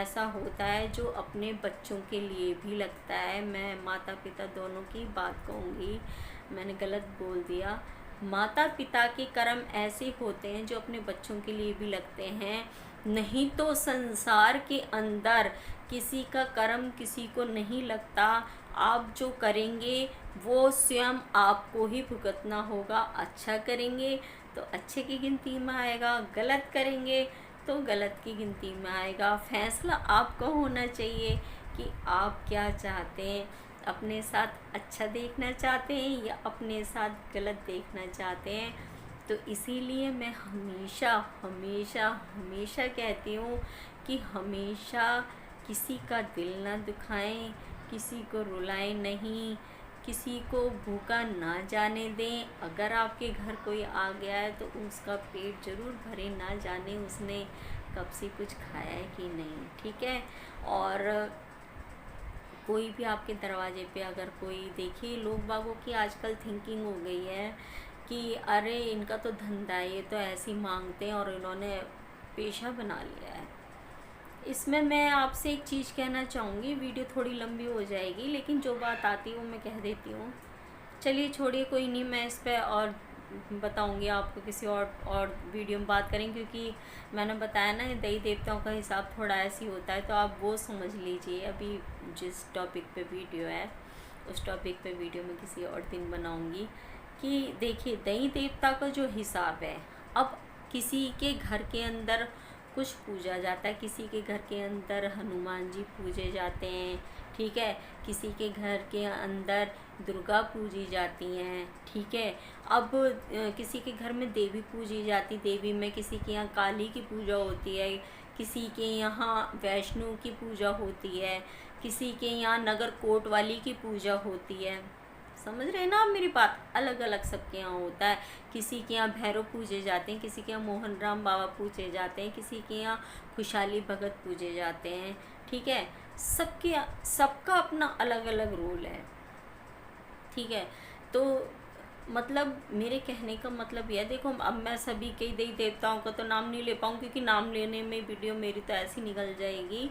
ऐसा होता है जो अपने बच्चों के लिए भी लगता है। मैं माता पिता दोनों की बात कहूँगी, मैंने गलत बोल दिया। माता पिता के कर्म ऐसे होते हैं जो अपने बच्चों के लिए भी लगते हैं। नहीं तो संसार के अंदर किसी का कर्म किसी को नहीं लगता। आप जो करेंगे वो स्वयं आपको ही भुगतना होगा। अच्छा करेंगे तो अच्छे की गिनती में आएगा, गलत करेंगे तो गलत की गिनती में आएगा। फैसला आपका होना चाहिए कि आप क्या चाहते हैं, अपने साथ अच्छा देखना चाहते हैं या अपने साथ गलत देखना चाहते हैं। तो इसीलिए मैं हमेशा हमेशा हमेशा कहती हूँ कि हमेशा किसी का दिल ना दुखाएं, किसी को रुलाएं नहीं, किसी को भूखा ना जाने दें। अगर आपके घर कोई आ गया है तो उसका पेट ज़रूर भरे, ना जाने उसने कब से कुछ खाया है कि नहीं, ठीक है। और कोई भी आपके दरवाजे पे अगर कोई, देखिए लोग बागों की आजकल थिंकिंग हो गई है कि अरे इनका तो धंधा है, ये तो ऐसे ही मांगते हैं और इन्होंने पेशा बना लिया है। इसमें मैं आपसे एक चीज़ कहना चाहूँगी, वीडियो थोड़ी लंबी हो जाएगी लेकिन जो बात आती है वो मैं कह देती हूँ। चलिए छोड़िए, कोई नहीं, मैं इस पर और बताऊंगी आपको, किसी और वीडियो में बात करेंगे। क्योंकि मैंने बताया ना देवी देवताओं का हिसाब थोड़ा ऐसे ही होता है, तो आप वो समझ लीजिए। अभी जिस टॉपिक पे वीडियो है उस टॉपिक पे वीडियो में किसी और दिन बनाऊंगी। कि देखिए देवी देवता का जो हिसाब है, अब किसी के घर के अंदर कुछ पूजा जाता है, किसी के घर के अंदर हनुमान जी पूजे जाते हैं, ठीक है, किसी के घर के अंदर दुर्गा पूजी जाती हैं, ठीक है। अब किसी के घर में देवी पूजी जाती, देवी में किसी के यहाँ काली की पूजा होती है, किसी के यहाँ वैष्णो की पूजा होती है, किसी के यहाँ नगर कोट वाली की पूजा होती है। समझ रहे हैं ना आप मेरी बात? अलग अलग सबके यहाँ होता है। किसी के यहाँ भैरव पूजे जाते हैं, किसी के यहाँ मोहन राम बाबा पूजे जाते हैं, किसी के यहाँ खुशहाली भगत पूजे जाते हैं, ठीक है। सबका अपना अलग अलग रोल है, ठीक है। तो मतलब मेरे कहने का मतलब यह, देखो अब मैं सभी कई देवी देवताओं का तो नाम नहीं ले पाऊँ क्योंकि नाम लेने में वीडियो मेरी तो ऐसी निकल जाएगी।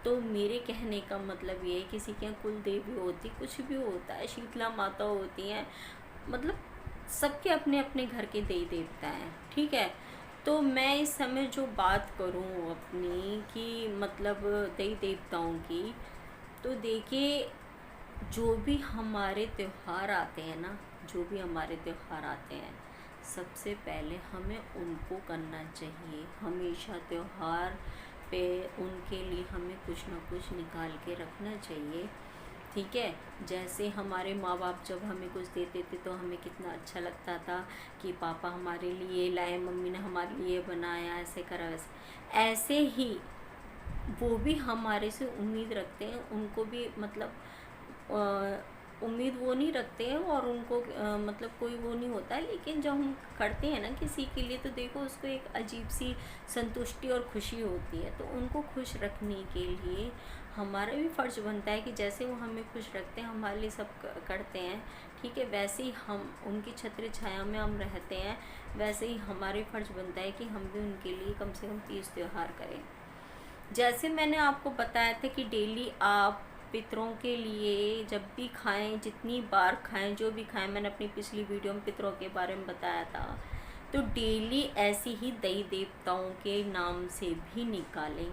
तो मेरे कहने का मतलब ये है, किसी के यहाँ कुल देवी होती, कुछ भी होता है, शीतला माता होती हैं, मतलब सबके अपने अपने घर के देवी देवता हैं, ठीक है। तो मैं इस समय जो बात करूँ अपनी कि मतलब देवी देवताओं की, तो देखिए जो भी हमारे त्यौहार आते हैं ना, जो भी हमारे त्यौहार आते हैं, सबसे पहले हमें उनको करना चाहिए। हमेशा त्यौहार पे उनके लिए हमें कुछ ना कुछ निकाल के रखना चाहिए, ठीक है। जैसे हमारे माँ बाप जब हमें कुछ देते थे तो हमें कितना अच्छा लगता था कि पापा हमारे लिए लाए, मम्मी ने हमारे लिए बनाया, ऐसे करा वैसे। ऐसे ही वो भी हमारे से उम्मीद रखते हैं, उनको भी मतलब उम्मीद वो नहीं रखते हैं और उनको मतलब कोई वो नहीं होता है। लेकिन जब हम करते हैं ना किसी के लिए, तो देखो उसको एक अजीब सी संतुष्टि और खुशी होती है। तो उनको खुश रखने के लिए हमारा भी फ़र्ज़ बनता है कि जैसे वो हमें खुश रखते हैं, हमारे लिए सब करते हैं, ठीक है, वैसे ही हम उनकी छत्र छाया में हम रहते हैं, वैसे ही हमारे फ़र्ज़ बनता है कि हम भी उनके लिए कम से कम 30 त्यौहार करें। जैसे मैंने आपको बताया था कि डेली आप पितरों के लिए जब भी खाएं, जितनी बार खाएं, जो भी खाएं, मैंने अपनी पिछली वीडियो में पितरों के बारे में बताया था। तो डेली ऐसे ही देवी देवताओं के नाम से भी निकालें।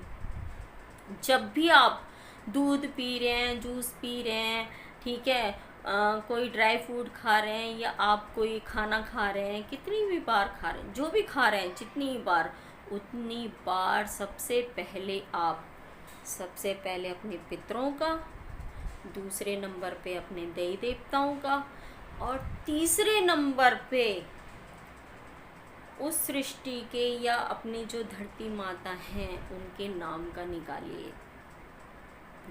जब भी आप दूध पी रहे हैं, जूस पी रहे हैं, ठीक है, कोई ड्राई फ्रूट खा रहे हैं या आप कोई खाना खा रहे हैं, कितनी भी बार खा रहे हैं, जो भी खा रहे हैं जितनी बार, उतनी बार सबसे पहले अपने पितरों का, दूसरे नंबर पे अपने देवी देवताओं का, और तीसरे नंबर पे उस सृष्टि के या अपनी जो धरती माता हैं उनके नाम का निकालिए।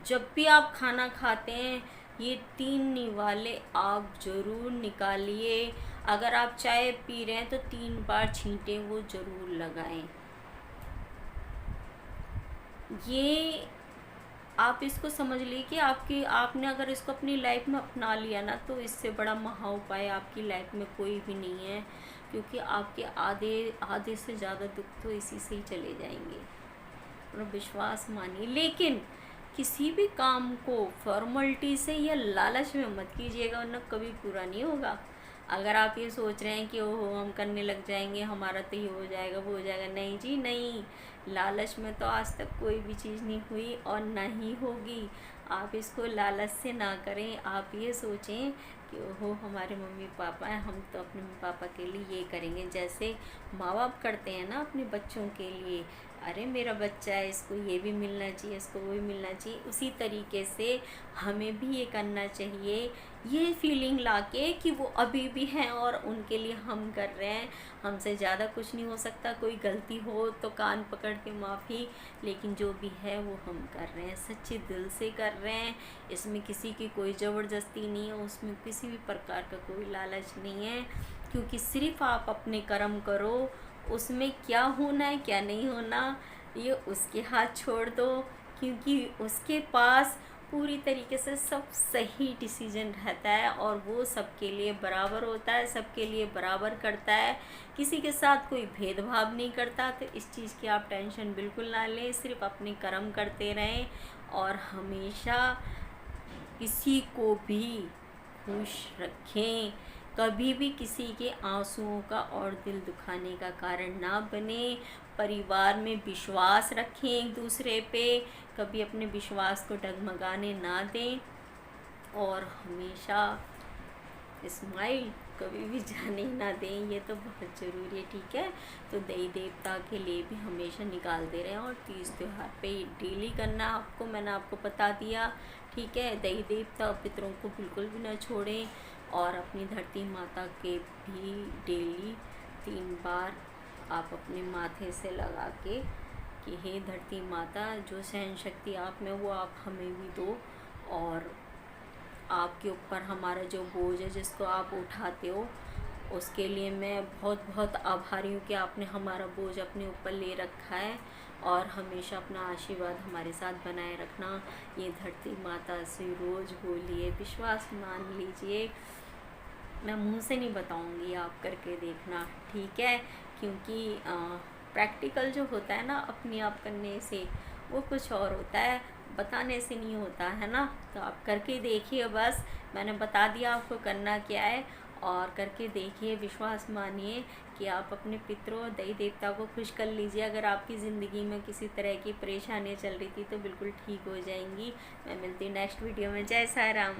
जब भी आप खाना खाते हैं ये 3 निवाले आप ज़रूर निकालिए। अगर आप चाय पी रहे हैं तो 3 बार छींटे वो ज़रूर लगाएं। ये आप इसको समझ लीजिए कि आपने अगर इसको अपनी लाइफ में अपना लिया ना, तो इससे बड़ा महा उपाय आपकी लाइफ में कोई भी नहीं है। क्योंकि आपके आधे से ज़्यादा दुख तो इसी से ही चले जाएंगे। अपना विश्वास मानिए, लेकिन किसी भी काम को फॉर्मेलिटी से या लालच में मत कीजिएगा, वरना कभी पूरा नहीं होगा। अगर आप ये सोच रहे हैं कि ओहो हम करने लग जाएंगे, हमारा तो ये हो जाएगा वो हो जाएगा, नहीं जी नहीं। लालच में तो आज तक कोई भी चीज़ नहीं हुई और ना ही होगी। आप इसको लालच से ना करें, आप ये सोचें कि ओहो हमारे मम्मी पापा हैं, हम तो अपने मम्मी पापा के लिए ये करेंगे। जैसे माँ बाप करते हैं ना अपने बच्चों के लिए, अरे मेरा बच्चा है, इसको ये भी मिलना चाहिए, इसको वो भी मिलना चाहिए, उसी तरीके से हमें भी ये करना चाहिए। ये फीलिंग लाके कि वो अभी भी हैं और उनके लिए हम कर रहे हैं, हमसे ज़्यादा कुछ नहीं हो सकता। कोई गलती हो तो कान पकड़ के माफ़ी, लेकिन जो भी है वो हम कर रहे हैं, सच्चे दिल से कर रहे हैं। इसमें किसी की कोई ज़बरदस्ती नहीं है, उसमें किसी भी प्रकार का कोई लालच नहीं है, क्योंकि सिर्फ आप अपने कर्म करो। उसमें क्या होना है क्या नहीं होना ये उसके हाथ छोड़ दो, क्योंकि उसके पास पूरी तरीके से सब सही डिसीजन रहता है और वो सबके लिए बराबर होता है, सबके लिए बराबर करता है, किसी के साथ कोई भेदभाव नहीं करता। तो इस चीज़ की आप टेंशन बिल्कुल ना लें, सिर्फ अपने कर्म करते रहें और हमेशा किसी को भी खुश रखें। कभी भी किसी के आंसुओं का और दिल दुखाने का कारण ना बने। परिवार में विश्वास रखें एक दूसरे पे, कभी अपने विश्वास को डगमगाने ना दें और हमेशा स्माइल कभी भी जाने ना दें, ये तो बहुत ज़रूरी है। ठीक है, तो देवी देवता के लिए भी हमेशा निकालते रहें और तीज त्यौहार पे डेली करना आपको, मैंने आपको बता दिया। ठीक है, देवी देवता पितरों को बिल्कुल भी ना छोड़ें और अपनी धरती माता के भी डेली 3 बार आप अपने माथे से लगा के कि हे धरती माता, जो सहन शक्ति आप में वो आप हमें भी दो, और आपके ऊपर हमारा जो बोझ है जिसको आप उठाते हो, उसके लिए मैं बहुत बहुत आभारी हूँ कि आपने हमारा बोझ अपने ऊपर ले रखा है। और हमेशा अपना आशीर्वाद हमारे साथ बनाए रखना। ये धरती माता से रोज़ बोलिए, विश्वास मान लीजिए, मैं मुंह से नहीं बताऊंगी, आप करके देखना। ठीक है, क्योंकि प्रैक्टिकल जो होता है ना अपने आप करने से, वो कुछ और होता है, बताने से नहीं होता है ना। तो आप करके देखिए, बस मैंने बता दिया आपको करना क्या है, और करके देखिए, विश्वास मानिए कि आप अपने पितरों देवी देवता को खुश कर लीजिए। अगर आपकी ज़िंदगी में किसी तरह की परेशानियाँ चल रही थी तो बिल्कुल ठीक हो जाएंगी। मैं मिलती हूँ नेक्स्ट वीडियो में। जय साई राम।